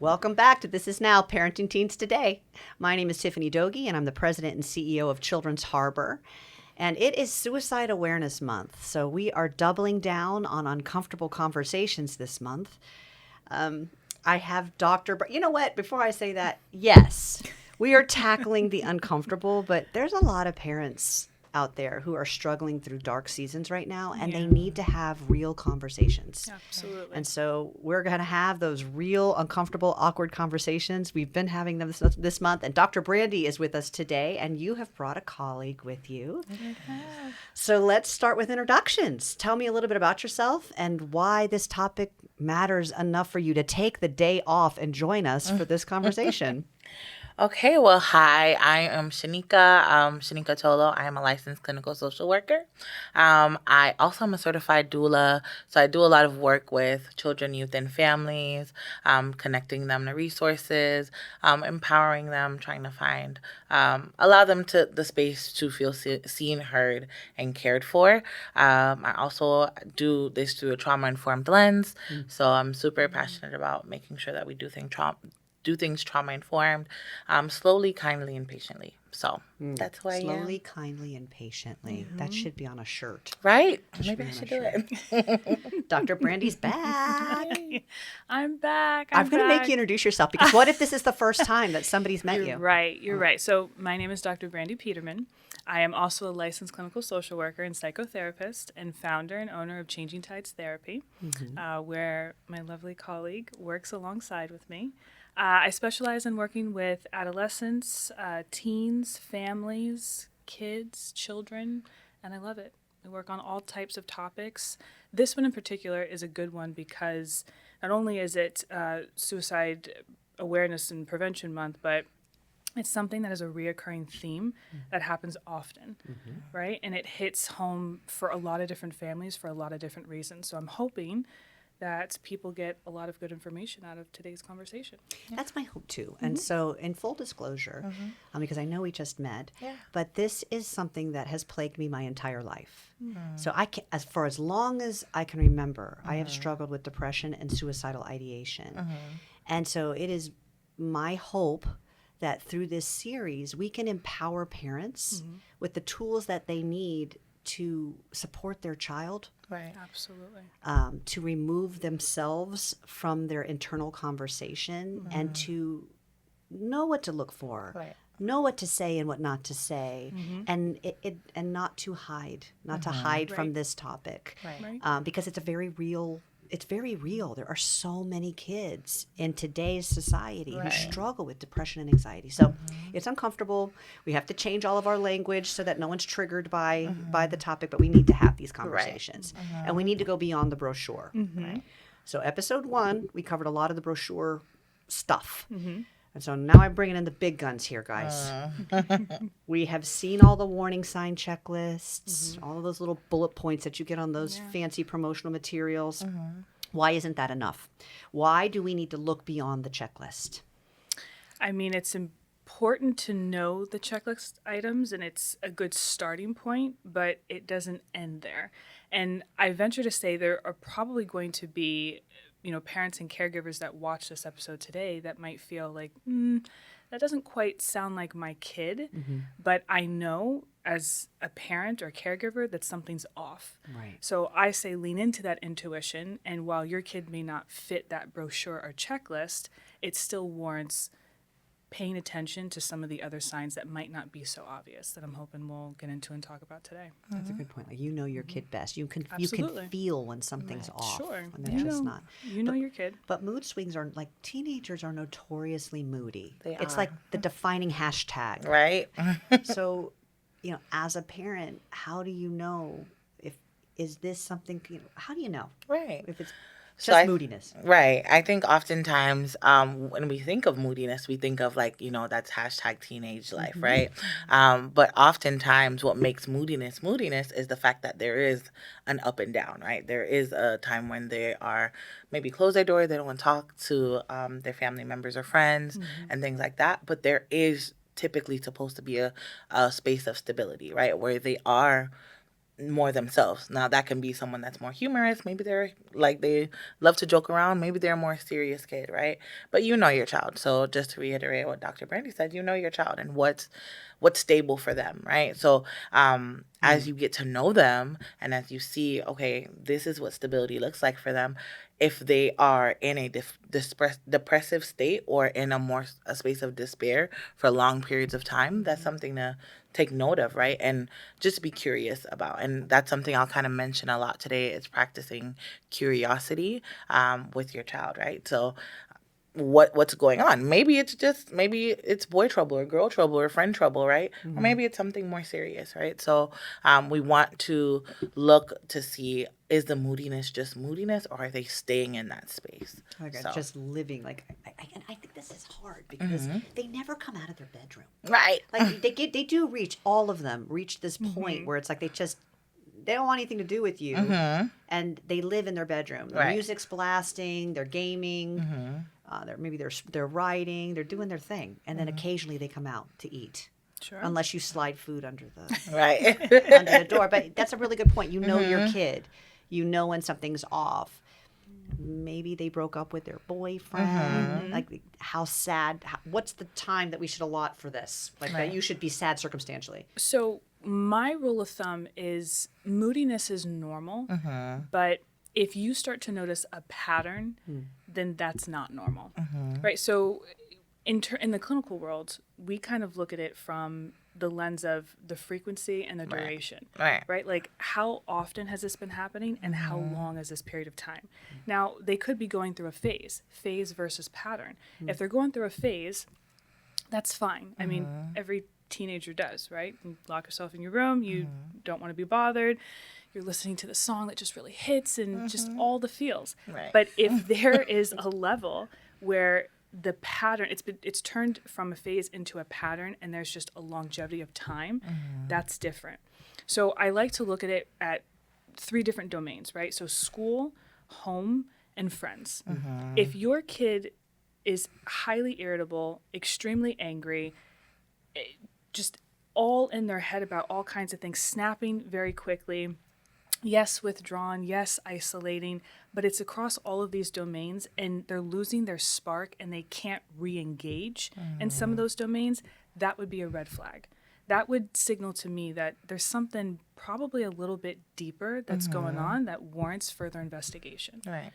Welcome back to This Is Now, Parenting Teens Today. My name is Tiffany Dogie, and I'm the president and CEO of Children's Harbor. And it is Suicide Awareness Month, so we are doubling down on uncomfortable conversations this month. I have you know what? Before I say that, yes, we are tackling the uncomfortable, but there's a lot of parents out there who are struggling through dark seasons right now, and they need to have real conversations. Absolutely. And so we're going to have those real, uncomfortable, awkward conversations. We've been having them this month, and Dr. Brandy is with us today, and you have brought a colleague with you. So let's start with introductions. Tell me a little bit about yourself and why this topic matters enough for you to take the day off and join us for this conversation. Okay, well, hi, I am Shanika Tolo. I am a licensed clinical social worker. I also am a certified doula, so I do a lot of work with children, youth, and families, connecting them to resources, empowering them, trying to find, allow them to the space to feel seen, heard, and cared for. I also do this through a trauma-informed lens, so I'm super passionate about making sure that we do things trauma-informed, slowly, kindly, and patiently. So that's who I am. Slowly, kindly, and patiently. That should be on a shirt. Right? Maybe I should do it. Dr. Brandy's back. I'm back. I'm going to make you introduce yourself, because what if this is the first time that somebody's met you? You're right. So my name is Dr. Brandy Pidermann. I am also a licensed clinical social worker and psychotherapist and founder and owner of Changing Tides Therapy, where my lovely colleague works alongside with me. I specialize in working with adolescents, teens, families, kids, children, and I love it. We work on all types of topics. This one in particular is a good one because not only is it Suicide Awareness and Prevention Month, but it's something that is a reoccurring theme that happens often, right? And it hits home for a lot of different families for a lot of different reasons. So I'm hoping that people get a lot of good information out of today's conversation. That's my hope too. And so in full disclosure, because I know we just met, but this is something that has plagued me my entire life. So for as long as I can remember, I have struggled with depression and suicidal ideation. And so it is my hope that through this series, we can empower parents with the tools that they need to support their child. Right. Absolutely. To remove themselves from their internal conversation and to know what to look for, know what to say and what not to say, and not to hide, to hide from this topic, because it's very real. There are so many kids in today's society who struggle with depression and anxiety. So it's uncomfortable. We have to change all of our language so that no one's triggered by the topic, but we need to have these conversations. And we need to go beyond the brochure. So episode 1, we covered a lot of the brochure stuff. And so now I'm bringing in the big guns here, guys. We have seen all the warning sign checklists, all of those little bullet points that you get on those fancy promotional materials. Why isn't that enough? Why do we need to look beyond the checklist? I mean, it's important to know the checklist items, and it's a good starting point, but it doesn't end there. And I venture to say there are probably going to be parents and caregivers that watch this episode today that might feel like, that doesn't quite sound like my kid, but I know as a parent or caregiver that something's off. Right. So I say lean into that intuition, and while your kid may not fit that brochure or checklist, it still warrants paying attention to some of the other signs that might not be so obvious that I'm hoping we'll get into and talk about today. That's a good point. Like, your kid best. You can Absolutely. feel when something's off. Sure. When they're just not. You know your kid. But mood swings are like, teenagers are notoriously moody. It's are. like the defining hashtag. Right. So, as a parent, how do you know is this something, how do you know? Right. If it's just moodiness. Right. I think oftentimes when we think of moodiness, we think of that's hashtag teenage life, right? But oftentimes what makes moodiness is the fact that there is an up and down, right? There is a time when they are maybe close their door, they don't want to talk to their family members or friends and things like that. But there is typically supposed to be a space of stability, right? Where they are more themselves. Now that can be someone that's more humorous. Maybe they're like, they love to joke around. Maybe they're a more serious kid, right? But you know your child. So just to reiterate what Dr. Brandy said, you know your child and what's stable for them, right? So as you get to know them and as you see, okay, this is what stability looks like for them, if they are in a depressive state or in a space of despair for long periods of time, that's something to take note of, right? And just be curious about. And that's something I'll kind of mention a lot today, is practicing curiosity with your child, right? So what's going on? Maybe it's boy trouble or girl trouble or friend trouble, right? Or maybe it's something more serious, right? So we want to look to see, is the moodiness just moodiness, or are they staying in that space? Just living like, and I think this is hard because they never come out of their bedroom, right? Like they do reach, all of them reach this point where it's like they don't want anything to do with you, and they live in their bedroom. The music's blasting, they're gaming, they're writing, they're doing their thing, and then occasionally they come out to eat. Sure. Unless you slide food under the right under the door. But that's a really good point. You know your kid. You know when something's off. Maybe they broke up with their boyfriend. Like, how sad? What's the time that we should allot for this? Like, that you should be sad circumstantially. So my rule of thumb is moodiness is normal, but if you start to notice a pattern, then that's not normal, right? So in the clinical world, we kind of look at it from the lens of the frequency and the duration, right? Like, how often has this been happening and how long is this period of time? Now, they could be going through a phase versus pattern. If they're going through a phase, that's fine. I mean, every teenager does, right? You lock yourself in your room, you don't want to be bothered, you're listening to the song that just really hits and just all the feels. But if there is a level where the pattern, it's turned from a phase into a pattern and there's just a longevity of time, that's different. So I like to look at it at 3 different domains, right? So school, home, and friends. If your kid is highly irritable, extremely angry, just all in their head about all kinds of things, snapping very quickly, yes, withdrawn, yes, isolating, but it's across all of these domains and they're losing their spark and they can't re-engage in some of those domains, that would be a red flag. That would signal to me that there's something probably a little bit deeper that's going on that warrants further investigation. Right.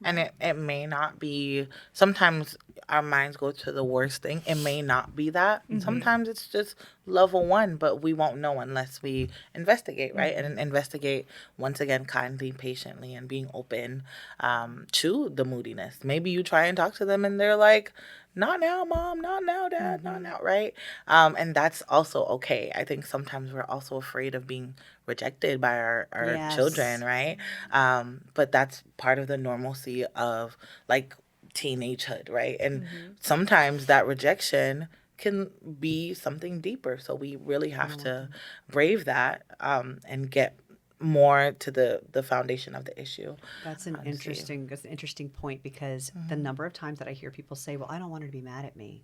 And it may not be, sometimes our minds go to the worst thing. It may not be that. Sometimes it's just level 1, but we won't know unless we investigate, right? And investigate, once again, kindly, patiently, and being open to the moodiness. Maybe you try and talk to them and they're like, not now, Mom, not now, Dad, not now, right? And that's also okay. I think sometimes we're also afraid of being rejected by our children, right? But that's part of the normalcy of, like, teenagehood, right? And sometimes that rejection can be something deeper. So we really have to brave that and get more to the foundation of the issue. That's an interesting point, because the number of times that I hear people say, well, I don't want her to be mad at me.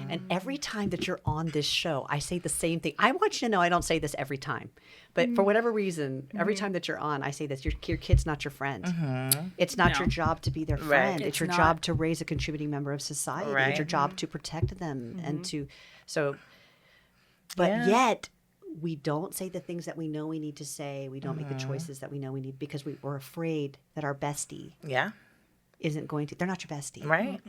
And every time that you're on this show, I say the same thing. I want you to know I don't say this every time. But for whatever reason, every time that you're on, I say this: your kid's not your friend. It's not your job to be their friend. It's your job to raise a contributing member of society. It's your job to protect them and to, yet we don't say the things that we know we need to say. We don't make the choices that we know we need because we're afraid that our bestie isn't going to, they're not your bestie. Right.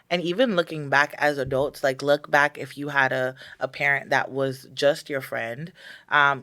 And even looking back as adults, like, look back if you had a parent that was just your friend,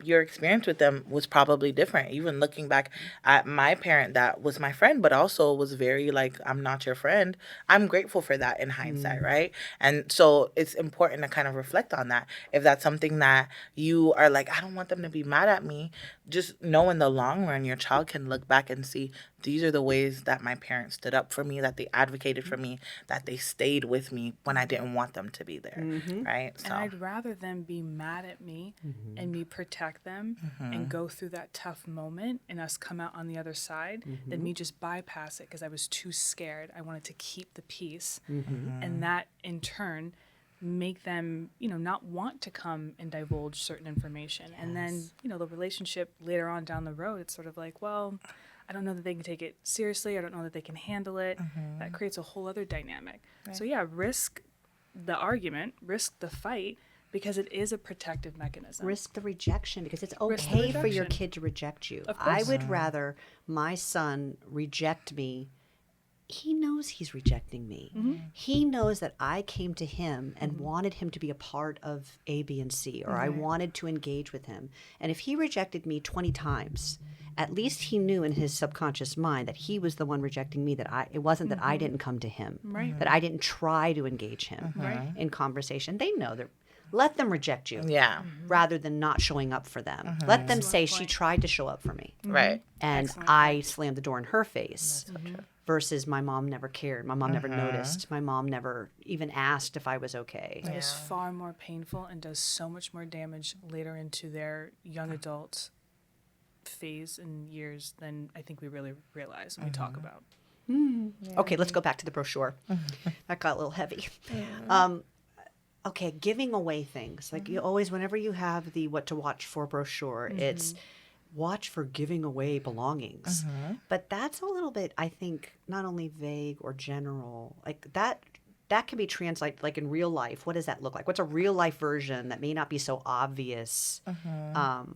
your experience with them was probably different. Even looking back at my parent that was my friend, but also was very like, I'm not your friend. I'm grateful for that in hindsight, right? And so it's important to kind of reflect on that. If that's something that you are like, I don't want them to be mad at me, just know in the long run, your child can look back and see, these are the ways that my parents stood up for me, that they advocated for me, that they stayed with me when I didn't want them to be there, right? So. And I'd rather them be mad at me and me protect them and go through that tough moment and us come out on the other side than me just bypass it because I was too scared. I wanted to keep the peace. And that, in turn, make them, not want to come and divulge certain information. Yes. And then, the relationship later on down the road, it's sort of like, well, I don't know that they can take it seriously. I don't know that they can handle it. That creates a whole other dynamic. Right. So yeah, risk the argument, risk the fight, because it is a protective mechanism. Risk the rejection, because it's okay for your kid to reject you. Of course. I would rather my son reject me. He knows he's rejecting me. Mm-hmm. He knows that I came to him and wanted him to be a part of A, B, and C, or I wanted to engage with him. And if he rejected me 20 times, at least he knew in his subconscious mind that he was the one rejecting me, that it wasn't that I didn't come to him, that I didn't try to engage him in conversation. They know that. Let them reject you, rather than not showing up for them. Let them say, she tried to show up for me, right? And I slammed the door in her face. That's so true. Versus my mom never cared. My mom never noticed. My mom never even asked if I was okay. That is far more painful and does so much more damage later into their young adult phase and years than I think we really realize when we talk about. Okay, let's go back to the brochure. That got a little heavy. Okay, giving away things. Like you always, whenever you have the what to watch for brochure, it's watch for giving away belongings. But that's a little bit, I think, not only vague or general. Like that can be translated, like in real life. What does that look like? What's a real life version that may not be so obvious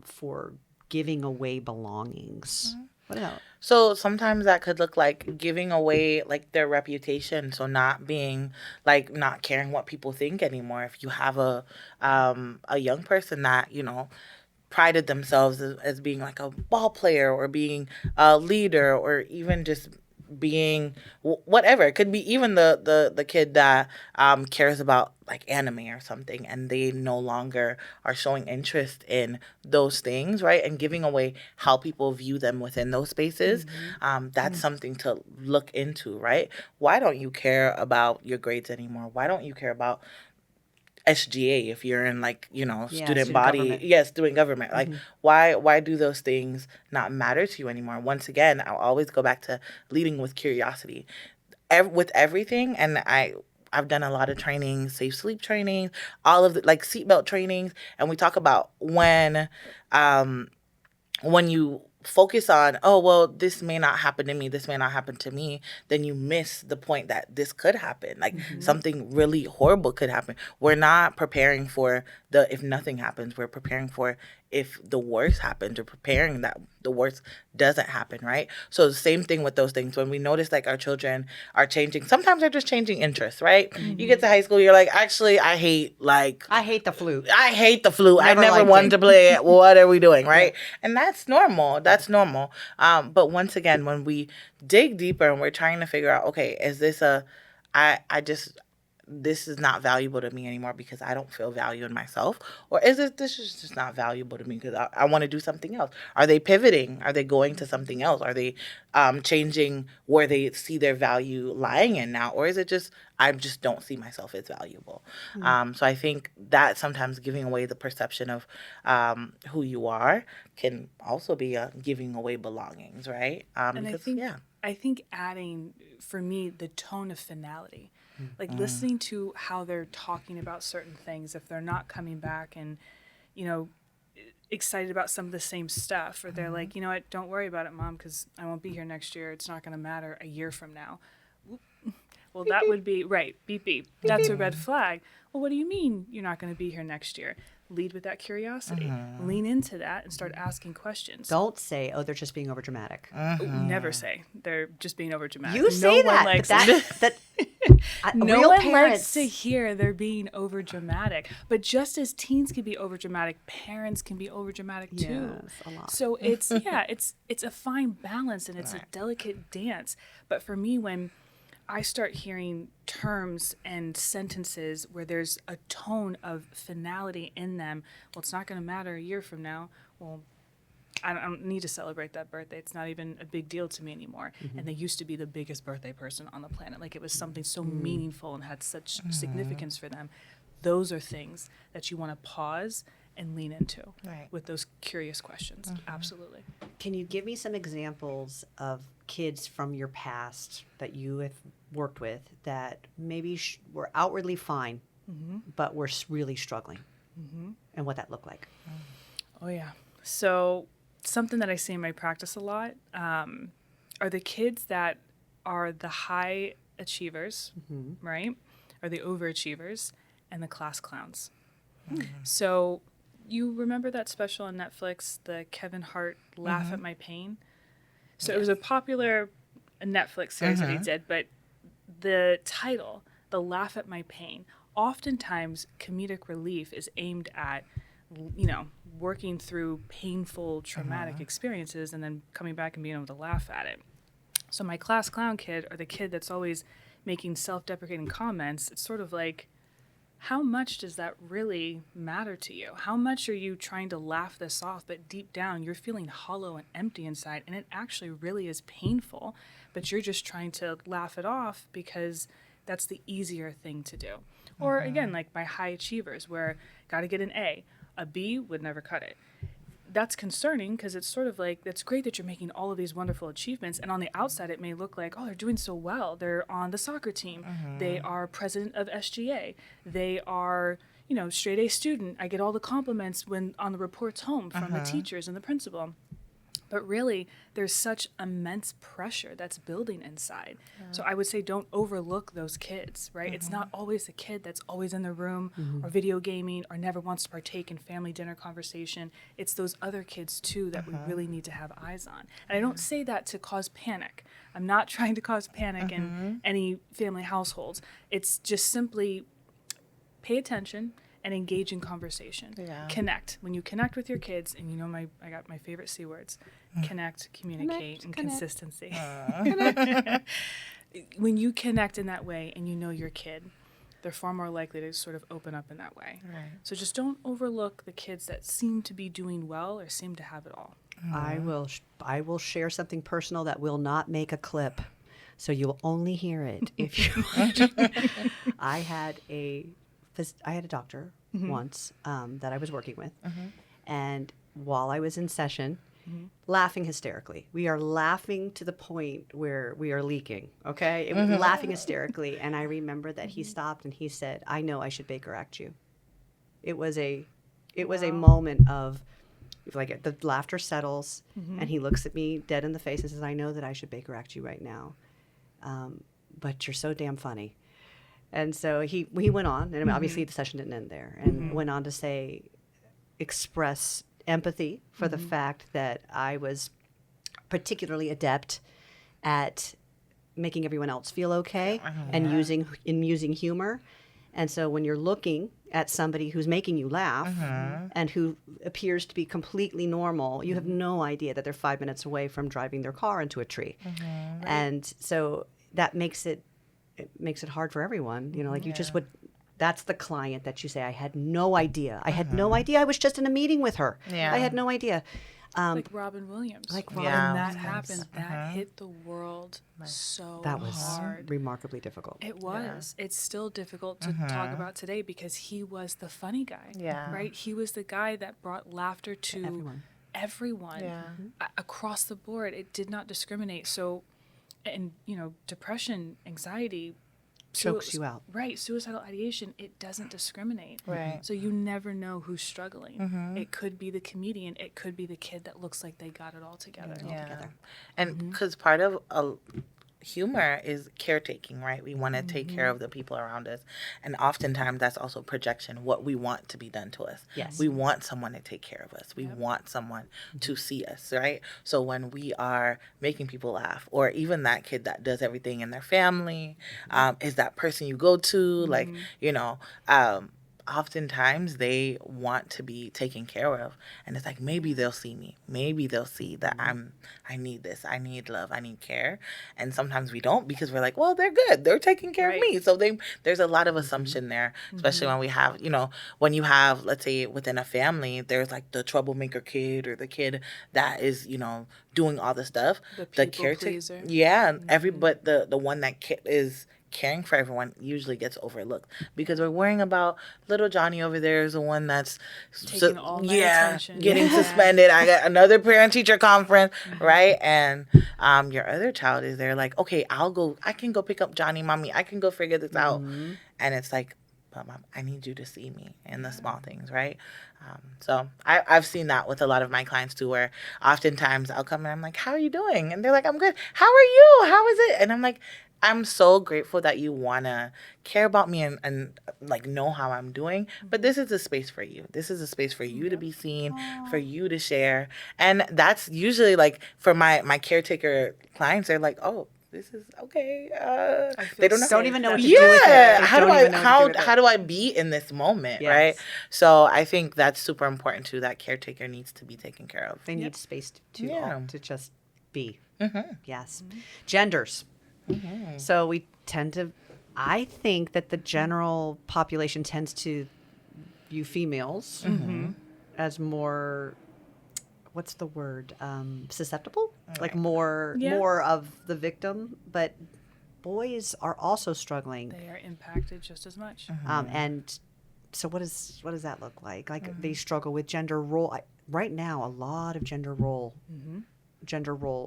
for giving away belongings? What else? So sometimes that could look like giving away like their reputation. So not being like not caring what people think anymore. If you have a young person that, prided themselves as being like a ball player or being a leader or even just being whatever. It could be even the kid that cares about like anime or something, and they no longer are showing interest in those things, right? And giving away how people view them within those spaces. That's something to look into, right? Why don't you care about your grades anymore? Why don't you care about SGA if you're in like, student body, government. Student government. Like why do those things not matter to you anymore? Once again, I'll always go back to leading with curiosity. With everything, and I've done a lot of training, safe sleep training, all of the like seatbelt trainings, and we talk about when you focus on, oh, well, this may not happen to me, this may not happen to me, then you miss the point that this could happen. Like something really horrible could happen. We're not preparing for if nothing happens. We're preparing for if the worst happens, or preparing that the worst doesn't happen, right? So the same thing with those things. When we notice like our children are changing, sometimes they're just changing interests, right? You get to high school, you're like, actually, I hate the flute. I hate the flute. I never wanted to play it. What are we doing, right? And that's normal. But once again, when we dig deeper and we're trying to figure out, okay, is this this is not valuable to me anymore because I don't feel value in myself? Or is this is just not valuable to me because I want to do something else? Are they pivoting? Are they going to something else? Are they changing where they see their value lying in now? Or is it just, I just don't see myself as valuable? So I think that sometimes giving away the perception of who you are can also be giving away belongings, right? And I think adding, for me, the tone of finality. Like listening to how they're talking about certain things, if they're not coming back and, excited about some of the same stuff, or they're like, you know what, don't worry about it, Mom, because I won't be here next year. It's not going to matter a year from now. Well, that would be, right, beep, beep. That's a red flag. Well, what do you mean you're not going to be here next year? Lead with that curiosity. Lean into that and start asking questions. Don't say, oh, they're just being overdramatic. Never say they're just being overdramatic. You say no that. One likes no one likes to hear they're being overdramatic. But just as teens can be overdramatic, parents can be overdramatic too. Yes, a lot. So it's it's a fine balance and it's a delicate dance. But for me, when I start hearing terms and sentences where there's a tone of finality in them, well, it's not going to matter a year from now. Well, I don't need to celebrate that birthday. It's not even a big deal to me anymore. And they used to be the biggest birthday person on the planet. Like it was something so meaningful and had such significance for them. Those are things that you want to pause and lean into with those curious questions. Absolutely. Can you give me some examples of kids from your past that you have worked with that maybe were outwardly fine, but we're really struggling, and what that looked like. Oh, yeah. So something that I see in my practice a lot are the kids that are the high achievers, right? Or the overachievers, and the class clowns. So you remember that special on Netflix, the Kevin Hart Laugh at My Pain? So it was a popular Netflix series that he did, but the title, The Laugh at My Pain, oftentimes comedic relief is aimed at, working through painful, traumatic experiences and then coming back and being able to laugh at it. So my class clown kid, or the kid that's always making self-deprecating comments, it's sort of like, how much does that really matter to you? How much are you trying to laugh this off, but deep down you're feeling hollow and empty inside, and it actually really is painful, but you're just trying to laugh it off because that's the easier thing to do. Or again, like my high achievers, where got to get an A B would never cut it. That's concerning because it's sort of like, that's great that you're making all of these wonderful achievements, and on the outside it may look like, oh, they're doing so well. They're on the soccer team. They are president of SGA. They are, straight A student. I get all the compliments when on the reports home from the teachers and the principal. But really, there's such immense pressure that's building inside. So I would say don't overlook those kids, right? It's not always the kid that's always in the room or video gaming or never wants to partake in family dinner conversation. It's those other kids, too, that we really need to have eyes on. And I don't say that to cause panic. I'm not trying to cause panic in any family households. It's just simply pay attention and engage in conversation. Connect. When you connect with your kids, and I got my favorite C words, connect, communicate, and consistency. When you connect in that way and you know your kid, they're far more likely to sort of open up in that way. Right. So just don't overlook the kids that seem to be doing well or seem to have it all. I will share something personal that will not make a clip, so you'll only hear it if you I had a doctor once that I was working with, and while I was in session, laughing hysterically. We are laughing to the point where we are leaking, okay? Laughing hysterically, and I remember that he stopped and he said, "I know I should Baker Act you." It was a moment of, like, the laughter settles, and he looks at me dead in the face and says, "I know that I should Baker Act you right now, but you're so damn funny." And so he went on, and obviously the session didn't end there, and went on to express empathy for the fact that I was particularly adept at making everyone else feel okay and using humor. And so when you're looking at somebody who's making you laugh and who appears to be completely normal, you have no idea that they're 5 minutes away from driving their car into a tree. And so that makes it hard for everyone. You just would, that's the client that you say, I had no idea. I had no idea. I was just in a meeting with her. I had no idea. Like Robin Williams. When that happened, that hit the world so that was hard. Remarkably difficult. It was. It's still difficult to talk about today because he was the funny guy. Right? He was the guy that brought laughter to everyone. Across the board. It did not discriminate. So, and depression, anxiety, chokes you out. Right. Suicidal ideation, it doesn't discriminate. Right. So you never know who's struggling. It could be the comedian. It could be the kid that looks like they got it all together. And because part of humor is caretaking, right? We want to take care of the people around us. And oftentimes that's also projection, what we want to be done to us. Yes. We want someone to take care of us. We want someone to see us, right? So when we are making people laugh, or even that kid that does everything in their family, is that person you go to, oftentimes they want to be taken care of, and it's like, maybe they'll see me, maybe they'll see that I need this, I need love, I need care. And sometimes we don't, because we're like, well, they're good, they're taking care of me. So there's a lot of assumption there, especially when we have, when you have, let's say within a family, there's like the troublemaker kid, or the kid that is doing all the stuff, the people pleaser. But the one that is caring for everyone usually gets overlooked, because we're worrying about little Johnny over there is the one that's taking all my attention, getting suspended. I got another parent-teacher conference, right? And your other child is there like, okay, I can go pick up Johnny, mommy, I can go figure this out. And it's like, but Mom, I need you to see me in the small things, right? So I've seen that with a lot of my clients too, where oftentimes I'll come and I'm like, how are you doing? And they're like, I'm good. How are you? How is it? And I'm like, I'm so grateful that you want to care about me and like know how I'm doing. But this is a space for you. This is a space for you to be seen, for you to share. And that's usually like for my caretaker clients, they're like, oh, this is okay. They don't even know what to do with it. Yeah. How do I be in this moment, Yes. right? So I think that's super important too. That caretaker needs to be taken care of. They need space to just be. Yes. Genders. So we tend to, I think that the general population tends to view females as more, what's the word, susceptible? Like more of the victim, but boys are also struggling. They are impacted just as much. And so what does that look like? Like they struggle with gender role. Right now, a lot of gender role,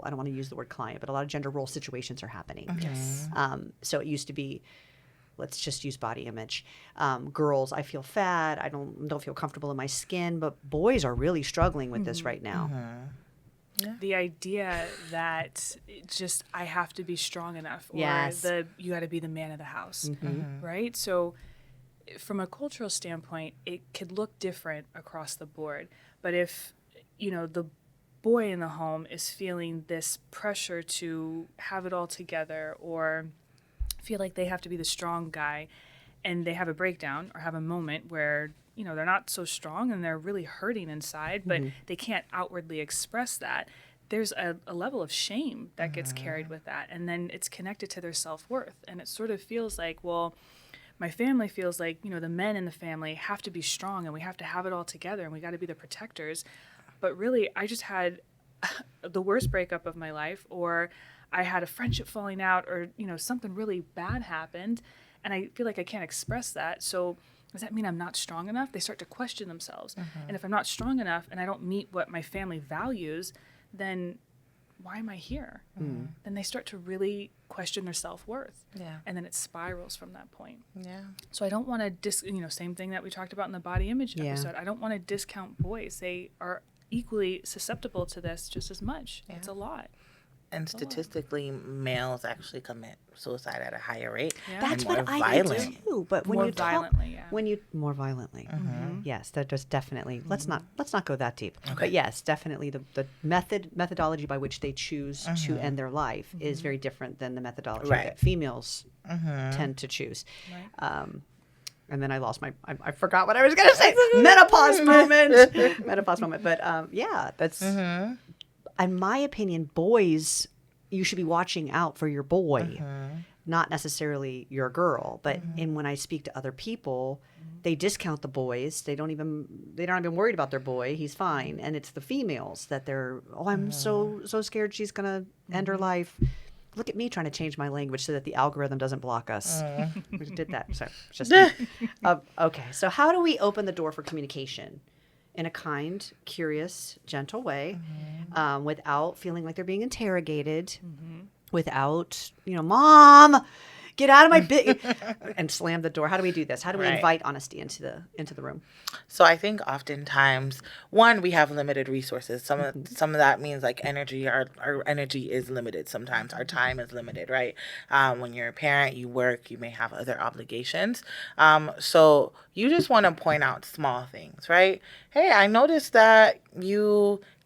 I don't want to use the word client, but a lot of gender role situations are happening. Yes. So it used to be, let's just use body image. Girls, I feel fat. I don't feel comfortable in my skin. But boys are really struggling with this right now. Yeah. The idea that I have to be strong enough, or you got to be the man of the house, right? So from a cultural standpoint, it could look different across the board. But if, the boy in the home is feeling this pressure to have it all together or feel like they have to be the strong guy, and they have a breakdown or have a moment where they're not so strong and they're really hurting inside, but they can't outwardly express that, there's a level of shame that gets carried with that, and then it's connected to their self-worth. And it sort of feels like, well, my family feels like the men in the family have to be strong and we have to have it all together and we got to be the protectors. But really, I just had the worst breakup of my life, or I had a friendship falling out, or, something really bad happened, and I feel like I can't express that. So does that mean I'm not strong enough? They start to question themselves. And if I'm not strong enough and I don't meet what my family values, then why am I here? Then they start to really question their self-worth. Yeah. And then it spirals from that point. Yeah. So I don't want to same thing that we talked about in the body image episode. I don't want to discount boys. They are equally susceptible to this just as much. Yeah. It's a lot. And statistically, males actually commit suicide at a higher rate. Yeah. That's what I do too. But when you more violently, yes, that does definitely. Let's not go that deep. Okay. But yes, definitely the methodology by which they choose to end their life is very different than the methodology that females tend to choose. Right. And then I lost I forgot what I was going to say. Menopause moment. But that's. In my opinion, boys, you should be watching out for your boy, not necessarily your girl. But when I speak to other people, they discount the boys. They're not even worried about their boy. He's fine. And it's the females that I'm so scared she's going to end her life. Look at me trying to change my language so that the algorithm doesn't block us. We did that. So just okay. So how do we open the door for communication in a kind, curious, gentle way, without feeling like they're being interrogated, without, Mom, get out of my and slam the door. How do we do this? How do we invite honesty into the room? So I think oftentimes, one, we have limited resources. Some of that means like energy. Our energy is limited sometimes. Our time is limited, right? When you're a parent, you work, you may have other obligations. So you just want to point out small things, right? Hey, I noticed that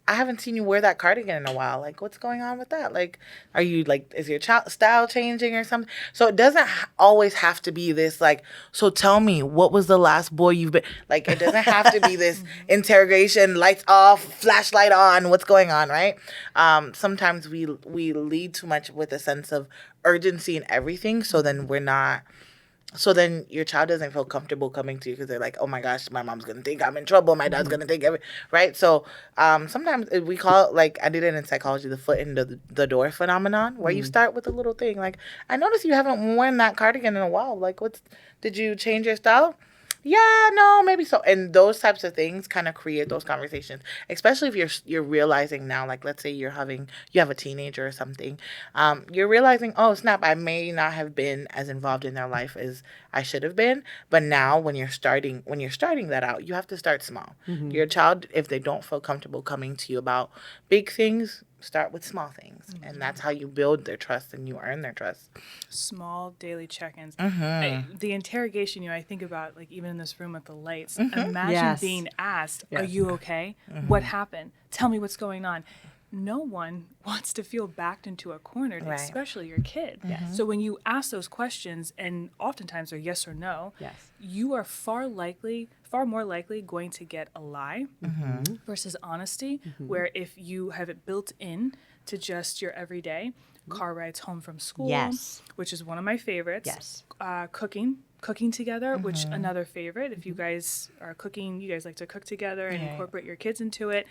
I haven't seen you wear that cardigan in a while. Like, what's going on with that? Like, are you is your style changing or something? So it doesn't always have to be this, like, so tell me, what was the last boy you've been, like, it doesn't have to be this interrogation, lights off, flashlight on, what's going on, right? Sometimes we lead too much with a sense of urgency in everything. So then your child doesn't feel comfortable coming to you because they're like, oh my gosh, my mom's going to think I'm in trouble. My dad's going to think right? So sometimes we call it, like I did it in psychology, the foot in the door phenomenon, where you start with a little thing. Like, I noticed you haven't worn that cardigan in a while. Like, did you change your style? yeah, no, maybe so. And those types of things kind of create those conversations, especially if you're realizing now, like, let's say you have a teenager or something, you're realizing, oh snap, I may not have been as involved in their life as I should have been. But now when you're starting that out, you have to start small. Your child, if they don't feel comfortable coming to you about big things, start with small things. And that's how you build their trust and you earn their trust. Small daily check-ins. The interrogation, I think about, like, even in this room with the lights, imagine Yes. being asked, Yes. are you okay? What happened? Tell me what's going on. No one wants to feel backed into a corner, Right. especially your kid. So when you ask those questions, and oftentimes they're yes or no, Yes. you are far more likely going to get a lie versus honesty, where if you have it built in to just your everyday car rides home from school, Yes. which is one of my favorites. Yes. Cooking together, which another favorite. If you guys are cooking, you guys like to cook together and incorporate your kids into it.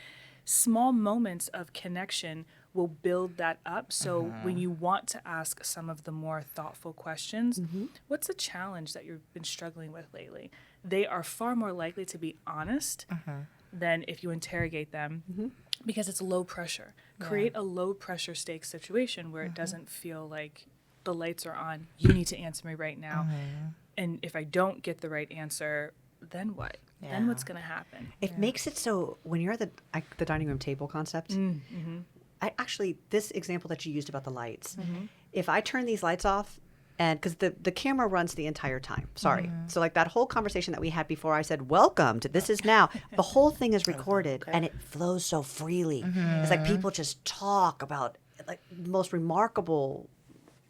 Small moments of connection will build that up. So when you want to ask some of the more thoughtful questions, what's a challenge that you've been struggling with lately? They are far more likely to be honest than if you interrogate them, because it's low pressure. Create a low pressure stakes situation where it doesn't feel like the lights are on. You need to answer me right now. And if I don't get the right answer, then what? Then what's going to happen? It makes it so when you're at the dining room table concept, I actually, this example that you used about the lights, if I turn these lights off, and because the camera runs the entire time, sorry. So like that whole conversation that we had before, I said, welcome to This Is Now. The whole thing is recorded and it flows so freely. It's like people just talk about like the most remarkable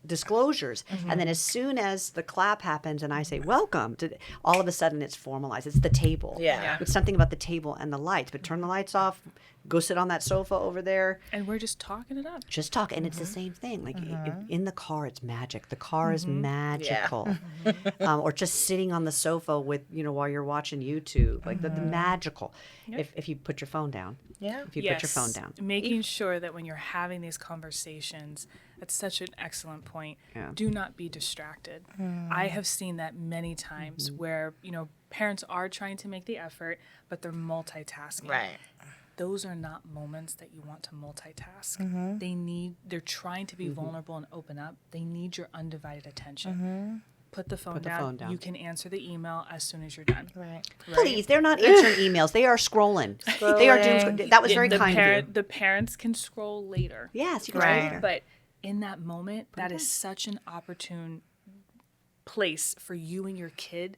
disclosures, and then as soon as the clap happens and I say welcome, all of a sudden it's formalized. It's the table. It's something about the table and the lights. But turn the lights off, go sit on that sofa over there, and we're just talking it up. Just talk. And it's the same thing. Like in the car, it's magic. The car is magical. Or just sitting on the sofa with, while you're watching YouTube, like the magical. If you put your phone down. If you put your phone down. Making sure that when you're having these conversations, that's such an excellent point. Do not be distracted. I have seen that many times where, parents are trying to make the effort, but they're multitasking. Right. Those are not moments that you want to multitask. They're trying to be vulnerable and open up. They need your undivided attention. Put the phone down. You can answer the email as soon as you're done. Right. Please, they're not answering emails. They are scrolling. They are doing. That was very kind of you. The parents can scroll later. Yes, you can scroll later. But in that moment, that is such an opportune place for you and your kid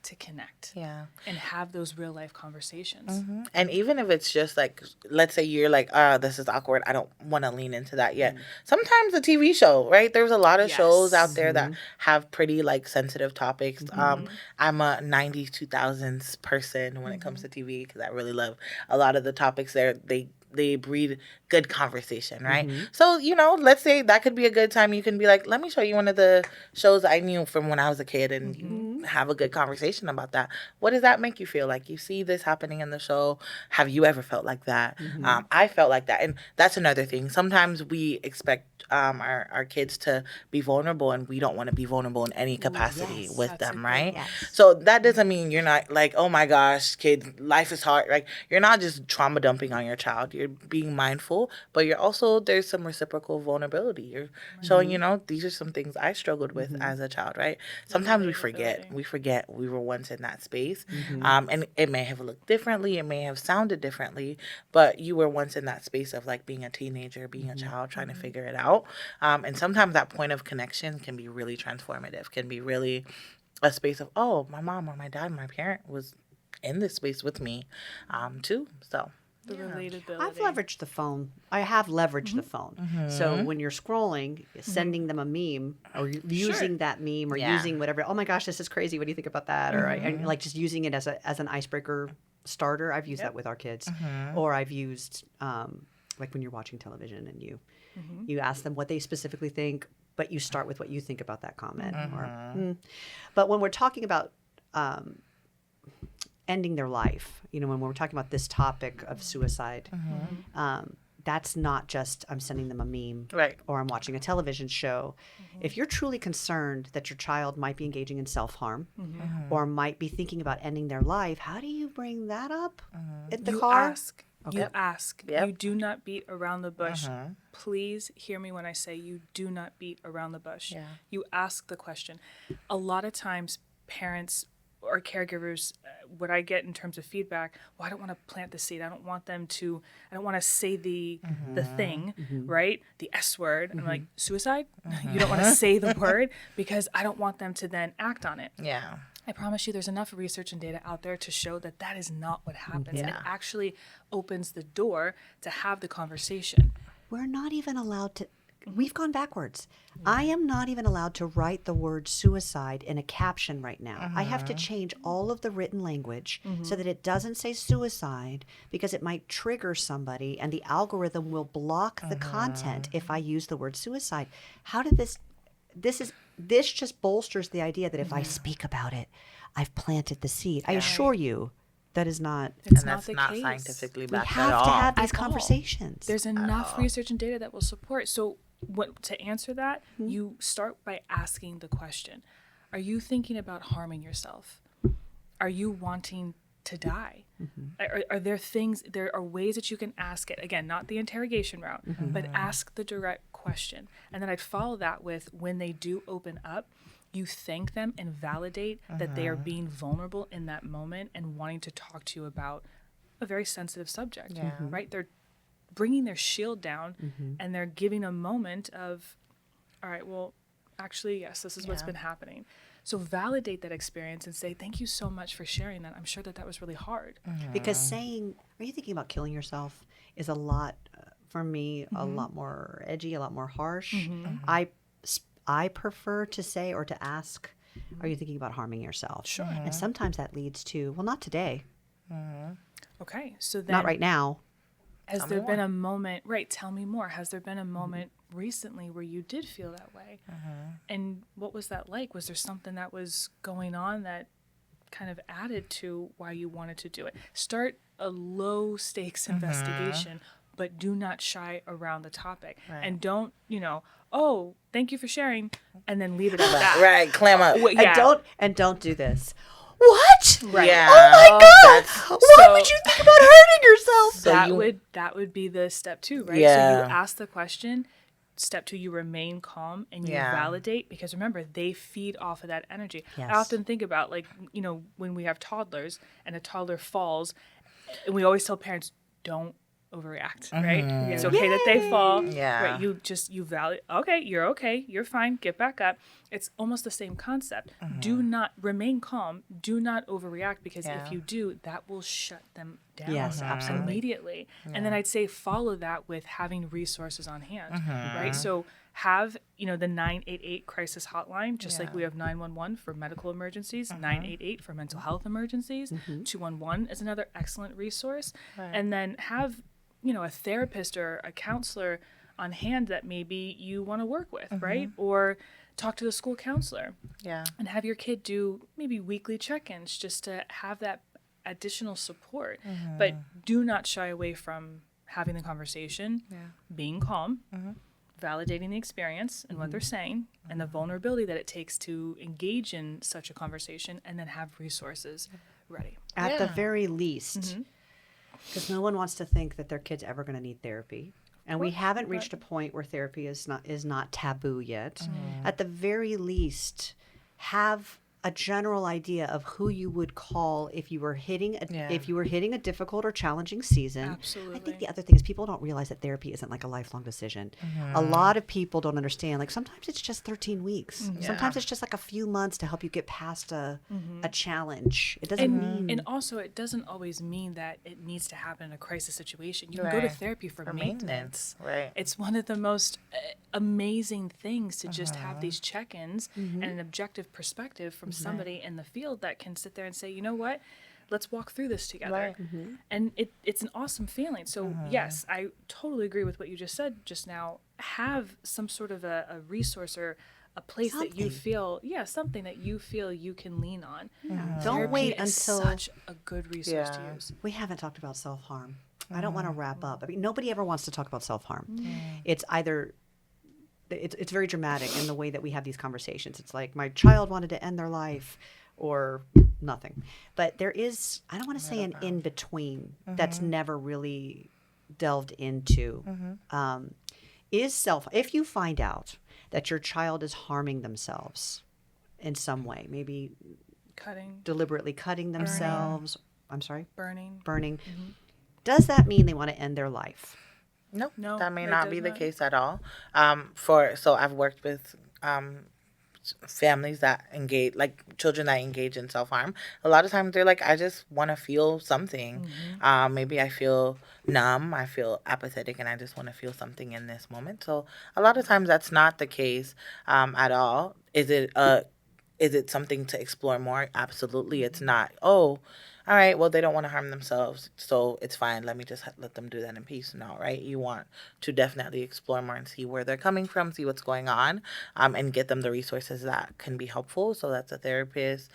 to connect and have those real life conversations. And even if it's just like, let's say you're like, this is awkward, I don't want to lean into that yet. Sometimes a TV show, right? There's a lot of shows out there that have pretty like sensitive topics. I'm a 90s, 2000s person when it comes to TV because I really love a lot of the topics there. They breed good conversation, right? So, let's say that could be a good time. You can be like, let me show you one of the shows I knew from when I was a kid and you have a good conversation about that. What does that make you feel like? You see this happening in the show. Have you ever felt like that? I felt like that. And that's another thing. Sometimes we expect our kids to be vulnerable and we don't want to be vulnerable in any capacity with them, right? So that doesn't mean you're not like, oh my gosh, kid, life is hard. Like, you're not just trauma dumping on your child. You're being mindful, but you're also, there's some reciprocal vulnerability. You're showing, these are some things I struggled with as a child, right? Sometimes we forget we were once in that space. And it may have looked differently. It may have sounded differently, but you were once in that space of like being a teenager, being a child, trying to figure it out. And sometimes that point of connection can be really transformative, can be really a space of, oh, my mom or my dad, my parent was in this space with me too. So the relatability. I've leveraged the phone. I have leveraged the phone. So when you're scrolling, sending them a meme or using that meme or using whatever. Oh my gosh, this is crazy. What do you think about that? Or and like just using it as an icebreaker starter. I've used that with our kids. Or I've used like when you're watching television and you ask them what they specifically think, but you start with what you think about that comment. But when we're talking about ending their life, when we're talking about this topic of suicide, that's not just I'm sending them a meme Right. or I'm watching a television show. If you're truly concerned that your child might be engaging in self-harm or might be thinking about ending their life, how do you bring that up in the car? Ask. You ask. Yep. You do not beat around the bush. Please hear me when I say you do not beat around the bush. Yeah. You ask the question. A lot of times parents or caregivers, what I get in terms of feedback, well, I don't want to plant the seed. I don't want to say the thing, right? The S word. I'm like, suicide? You don't want to say the word because I don't want them to then act on it. Yeah. I promise you there's enough research and data out there to show that that is not what happens. It actually opens the door to have the conversation. We're not even allowed to. We've gone backwards. I am not even allowed to write the word suicide in a caption right now. I have to change all of the written language so that it doesn't say suicide because it might trigger somebody and the algorithm will block the content if I use the word suicide. How did this just bolsters the idea that if I speak about it, I've planted the seed. I assure you that is not. It's And not that's the not case. scientifically We backed at have all. to have these At all. conversations. There's enough research and data that will support. So to answer that, you start by asking the question. Are you thinking about harming yourself? Are you wanting to die? Are there are ways that you can ask it? Again, not the interrogation route, but ask the direct question. And then I'd follow that with when they do open up, you thank them and validate that they are being vulnerable in that moment and wanting to talk to you about a very sensitive subject, right? They're bringing their shield down and they're giving a moment of, all right, well, actually, yes, this is what's been happening. So validate that experience and say, thank you so much for sharing that. I'm sure that was really hard. Because saying, are you thinking about killing yourself is a lot, for me, a lot more edgy, a lot more harsh. I prefer to say or to ask, are you thinking about harming yourself? Sure. And sometimes that leads to, well, not today. Okay, so then Not right now. has there been a moment, right, tell me more. Has there been a moment recently where you did feel that way? And what was that like? Was there something that was going on that kind of added to why you wanted to do it? Start a low stakes investigation, but do not shy around the topic. And don't, oh, thank you for sharing, and then leave it at that. Right, clam up. And don't do this. What? Right. Yeah. Oh my God! Why So- would you think about hurting yourself? That would be the step 2, right? Yeah. So you ask the question. Step 2, you remain calm and you validate, because remember, they feed off of that energy. Yes. I often think about, like, when we have toddlers and a toddler falls, and we always tell parents, don't overreact, right? It's okay that they fall. Yeah. Right. You validate, okay, you're fine, get back up. It's almost the same concept. Do not remain calm, do not overreact, because if you do, that will shut them down. Yes, absolutely. Immediately. And then I'd say follow that with having resources on hand, right? So have, the 988 crisis hotline, just like we have 911 for medical emergencies, 988 for mental health emergencies, 211 is another excellent resource. And then have, a therapist or a counselor on hand that maybe you want to work with, right? Or talk to the school counselor. Yeah. And have your kid do maybe weekly check-ins just to have that additional support. But do not shy away from having the conversation, being calm, validating the experience and what they're saying, and the vulnerability that it takes to engage in such a conversation, and then have resources ready. At the very least, because no one wants to think that their kid's ever going to need therapy. And we haven't reached a point where therapy is not taboo yet. At the very least, have a general idea of who you would call if you were hitting a difficult or challenging season. Absolutely. I think the other thing is people don't realize that therapy isn't like a lifelong decision. A lot of people don't understand. Like sometimes it's just 13 weeks. Sometimes it's just like a few months to help you get past a challenge. It doesn't mean. And also, it doesn't always mean that it needs to happen in a crisis situation. You can go to therapy for maintenance. Right. It's one of the most amazing things to just have these check-ins and an objective perspective from somebody in the field that can sit there and say, you know what, let's walk through this together. And it's an awesome feeling. So yes, I totally agree with what you just said just now. Have some sort of a resource or a place that you feel, something that you feel you can lean on. Don't wait Therapy is until such a good resource to use. we haven't talked about self-harm. I don't want to wrap up. I mean, nobody ever wants to talk about self-harm. It's either it's very dramatic in the way that we have these conversations. It's like my child wanted to end their life or nothing. But there is, I don't want to say an in-between that's never really delved into. If you find out that your child is harming themselves in some way, maybe deliberately cutting themselves. I'm sorry? Burning. Does that mean they want to end their life? No, that may not be the case at all. So I've worked with families that engage, like children that engage in self-harm. A lot of times they're like, I just want to feel something. Maybe I feel numb, I feel apathetic, and I just want to feel something in this moment. So a lot of times that's not the case at all. Is it something to explore more? Absolutely. It's not, all right, well, they don't want to harm themselves, so it's fine. Let me just let them do that in peace. No, right? You want to definitely explore more and see where they're coming from, see what's going on, and get them the resources that can be helpful. So that's a therapist.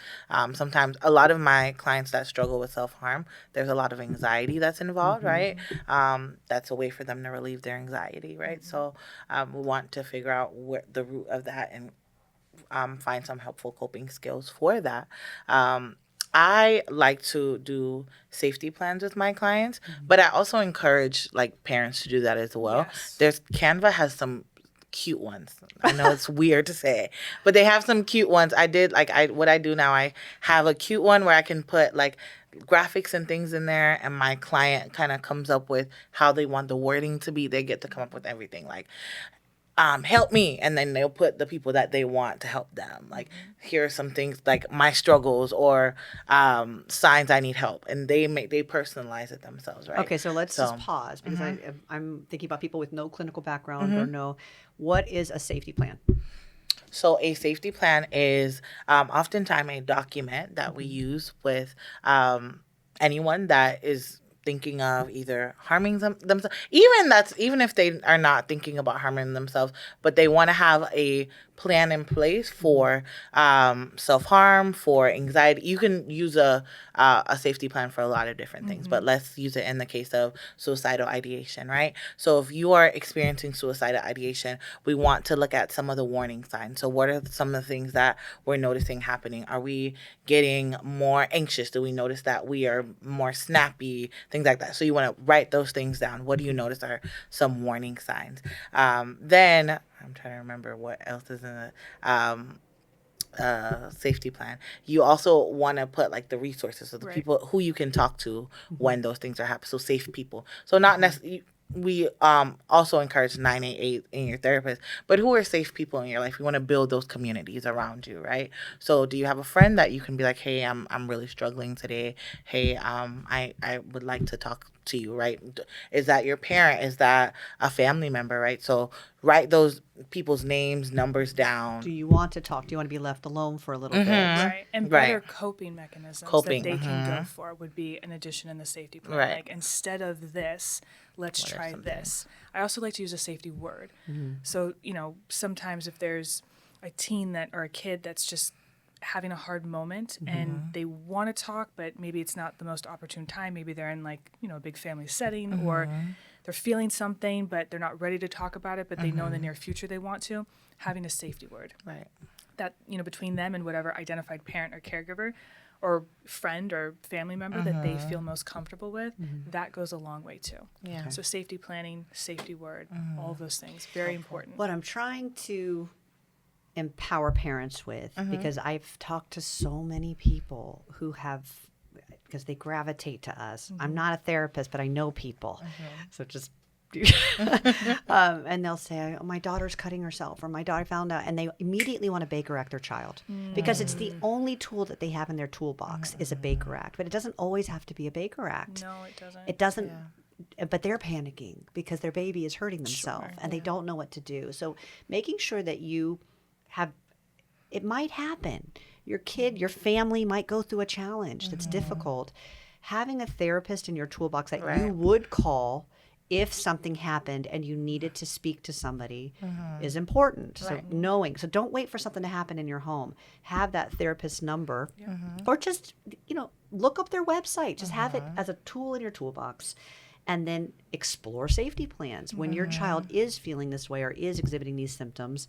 Sometimes a lot of my clients that struggle with self-harm, there's a lot of anxiety that's involved, right? That's a way for them to relieve their anxiety, right? So we want to figure out where the root of that and find some helpful coping skills for that. I like to do safety plans with my clients, but I also encourage like parents to do that as well. Yes. Canva has some cute ones. I know it's weird to say, but they have some cute ones. What I do now, I have a cute one where I can put like graphics and things in there, and my client kind of comes up with how they want the wording to be. They get to come up with everything like, help me, and then they'll put the people that they want to help them. Like, here are some things like my struggles or signs I need help, and they personalize it themselves, right? Okay, so let's just pause because I'm thinking about people with no clinical background or what is a safety plan? So a safety plan is oftentimes a document that we use with anyone that is thinking of either harming themselves, even if they are not thinking about harming themselves, but they want to have a plan in place for self-harm, for anxiety. You can use a safety plan for a lot of different things, but let's use it in the case of suicidal ideation, right? So if you are experiencing suicidal ideation, we want to look at some of the warning signs. So what are some of the things that we're noticing happening? Are we getting more anxious? Do we notice that we are more snappy? Things like that. So you want to write those things down. What do you notice are some warning signs? Then I'm trying to remember what else is in the safety plan. You also want to put like the resources of the people who you can talk to when those things are happening. So safe people. So not necessarily. We also encourage 988 in your therapist, but who are safe people in your life? You want to build those communities around you, right? So do you have a friend that you can be like, hey, I'm really struggling today. Hey, I would like to talk to you, right? Is that your parent? Is that a family member, right? So write those people's names, numbers down. Do you want to talk? Do you want to be left alone for a little bit? Right. And better coping mechanisms that they can go for would be an addition in the safety plan. Right. Like, instead of this, let's try this. I also like to use a safety word. So, sometimes if there's a teen or a kid that's just having a hard moment and they want to talk, but maybe it's not the most opportune time. Maybe they're in a big family setting or they're feeling something, but they're not ready to talk about it, but they know in the near future they want to. Having a safety word. Right. That, between them and whatever identified parent or caregiver or friend or family member that they feel most comfortable with, that goes a long way too. Yeah. So safety planning, safety word, all of those things, very important. What I'm trying to empower parents with, because I've talked to so many people who because they gravitate to us. I'm not a therapist, but I know people. So just and they'll say, oh, my daughter's cutting herself, or my daughter found out, and they immediately want to Baker Act their child because it's the only tool that they have in their toolbox is a Baker Act. But it doesn't always have to be a Baker Act. No, it doesn't. It doesn't. But they're panicking because their baby is hurting themselves and they don't know what to do. So making sure that you have, it might happen. Your kid, your family might go through a challenge that's difficult. Having a therapist in your toolbox that you would call if something happened and you needed to speak to somebody is important. So so don't wait for something to happen in your home. Have that therapist number or just, look up their website. Just have it as a tool in your toolbox and then explore safety plans. When your child is feeling this way or is exhibiting these symptoms,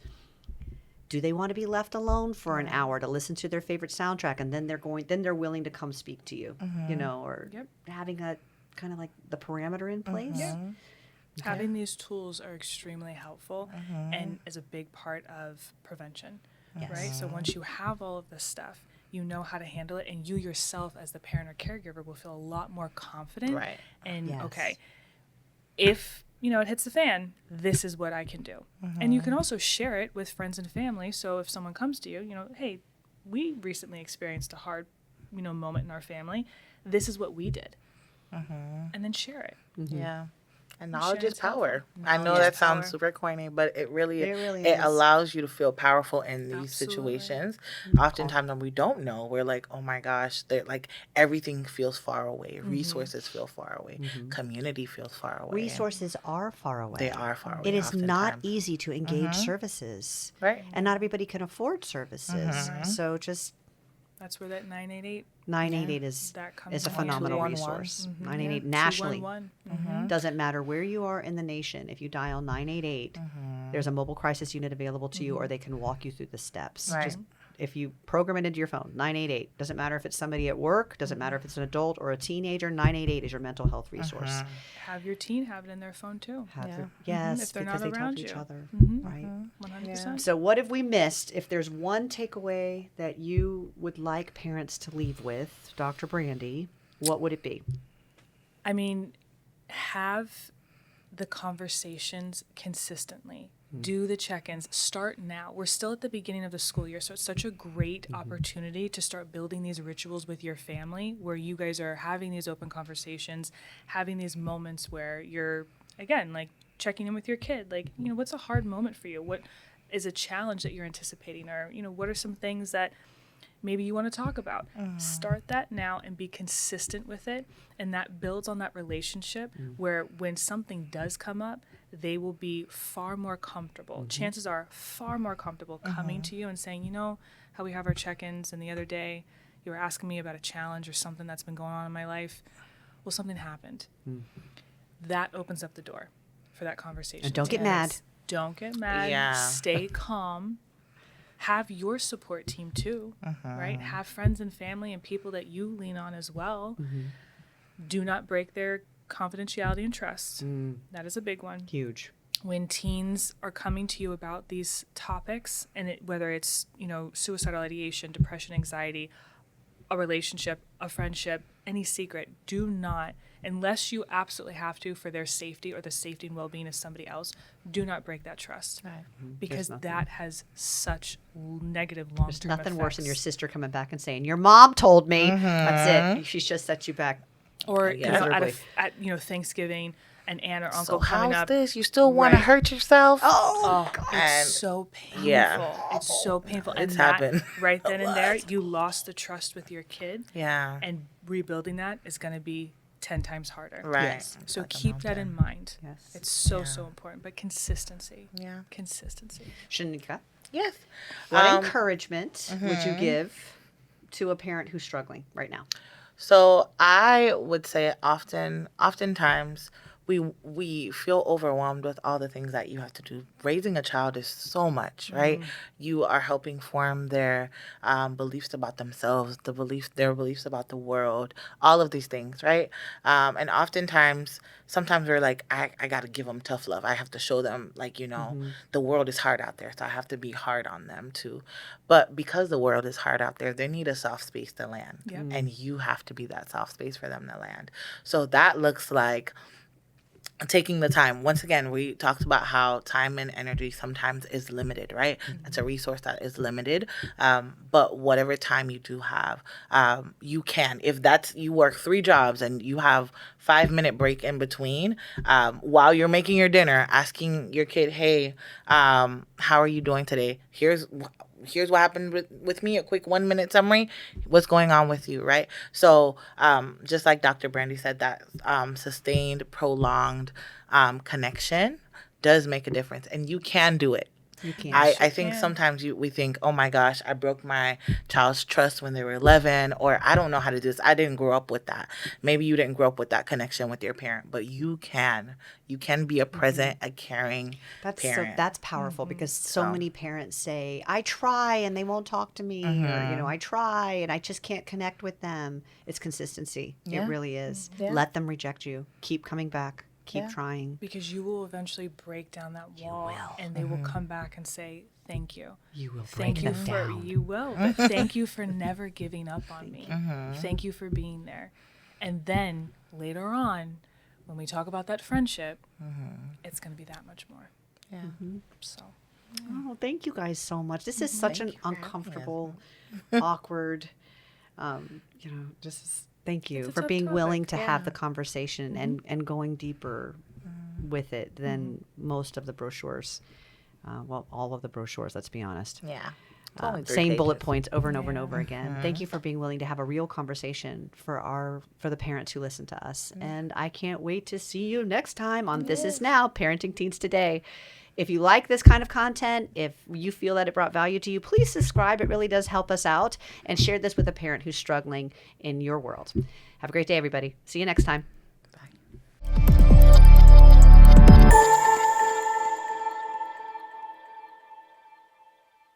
do they want to be left alone for an hour to listen to their favorite soundtrack, and then they're willing to come speak to you, or having a kind of like the parameter in place. Having these tools are extremely helpful and is a big part of prevention, right? So once you have all of this stuff, you know how to handle it, and you yourself as the parent or caregiver will feel a lot more confident. Right. And okay, if it hits the fan, this is what I can do. And you can also share it with friends and family. So if someone comes to you, hey, we recently experienced a hard, moment in our family. This is what we did. And then share it. Yeah. And knowledge Sharing is power. helpful. I know Knowledge that is sounds power. super corny, but it really is. allows you to feel powerful in these Absolutely. situations. Oftentimes when we don't know, we're like, oh my gosh, like everything feels far away. Resources feel far away. Community feels far away. Resources are far away. They are far away. It is not oftentimes. easy to engage services. Right. And not everybody can afford services. So just That's where that 988 988 is that comes a in. phenomenal 211. resource. 988 nationally. 211. Doesn't matter where you are in the nation. If you dial 988, there's a mobile crisis unit available to you, or they can walk you through the steps. Right. Just if you program it into your phone, 988. Doesn't matter if it's somebody at work. Doesn't matter if it's an adult or a teenager. 988 is your mental health resource. Have your teen have it in their phone too. Yes, If they're because not they talk around to each you. other. Right. 100%. So what have we missed? If there's one takeaway that you would like parents to leave with, Dr. Brandy, what would it be? I mean, have the conversations consistently. Do the check-ins. Start now. We're still at the beginning of the school year, so it's such a great opportunity to start building these rituals with your family where you guys are having these open conversations, having these moments where you're, again, like checking in with your kid. Like, what's a hard moment for you? What is a challenge that you're anticipating? Or, what are some things that maybe you want to talk about? Start that now and be consistent with it. And that builds on that relationship where when something does come up, they will be far more comfortable. Chances are far more comfortable coming to you and saying, how we have our check-ins, and the other day you were asking me about a challenge or something that's been going on in my life. Well, something happened. That opens up the door for that conversation. And don't get mad. Don't get mad. Yeah. Stay calm. Have your support team too, right? Have friends and family and people that you lean on as well. Do not break their confidentiality and trust. That is a big one. Huge. When teens are coming to you about these topics, and whether it's, suicidal ideation, depression, anxiety, a relationship, a friendship, any secret, do not, unless you absolutely have to for their safety or the safety and well-being of somebody else, do not break that trust. Right. Because nothing. that has such negative long-term There's nothing worse than your effects. sister coming back and saying, your mom told me. That's it. She's just set you back. Or Miserably. at Thanksgiving, an aunt or uncle So coming how's up. this? You still want to Right. hurt yourself? Oh, God. And It's so painful. yeah. It's so painful. It's and that, happened. right then and there, you lost the trust with your kid. Yeah. And rebuilding that is going to be 10 times harder. Right. Yes. So Like a keep that mountain. in mind. Yes. It's so important. But consistency. Yeah. Consistency. Shanika, Yes. what encouragement would you give to a parent who's struggling right now? So I would say oftentimes we feel overwhelmed with all the things that you have to do. Raising a child is so much, right? You are helping form their beliefs about themselves, their beliefs about the world, all of these things, right? And oftentimes, sometimes we're like, I got to give them tough love. I have to show them, like, the world is hard out there, so I have to be hard on them too. But because the world is hard out there, they need a soft space to land. Yep. And you have to be that soft space for them to land. So that looks like taking the time. Once again, we talked about how time and energy sometimes is limited, right? It's a resource that is limited. But whatever time you do have, you can. If you work 3 jobs and you have 5-minute break in between, while you're making your dinner, asking your kid, hey, how are you doing today? Here's what happened with me, a quick 1-minute summary. What's going on with you, right? So just like Dr. Brandy said, that sustained, prolonged connection does make a difference. And you can do it. You can't. I think sometimes we think, oh my gosh, I broke my child's trust when they were 11, or I don't know how to do this. I didn't grow up with that. Maybe you didn't grow up with that connection with your parent, but you can. You can be a present, a caring parent. That's powerful because so many parents say, I try and they won't talk to me, or, I try and I just can't connect with them. It's consistency. Yeah. It really is. Yeah. Let them reject you. Keep coming back. Keep trying. Because you will eventually break down that wall, and they will come back and say, "Thank you. You will Thank break you them for down. you will. But thank you for never giving up on me. Thank you for being there." And then later on, when we talk about that friendship, it's going to be that much more. Yeah. So Oh, thank you guys so much. This is such an uncomfortable, awkward, just thank you It's a for tough being willing topic, to have the conversation and going deeper with it than most of the brochures. All of the brochures, let's be honest. Yeah. It's only 3 Same bullet pages. points over and over and over again. Thank you for being willing to have a real conversation for the parents who listen to us. And I can't wait to see you next time on This Is Now, Parenting Teens Today. If you like this kind of content, if you feel that it brought value to you, please subscribe. It really does help us out. And share this with a parent who's struggling in your world. Have a great day, everybody. See you next time. Bye.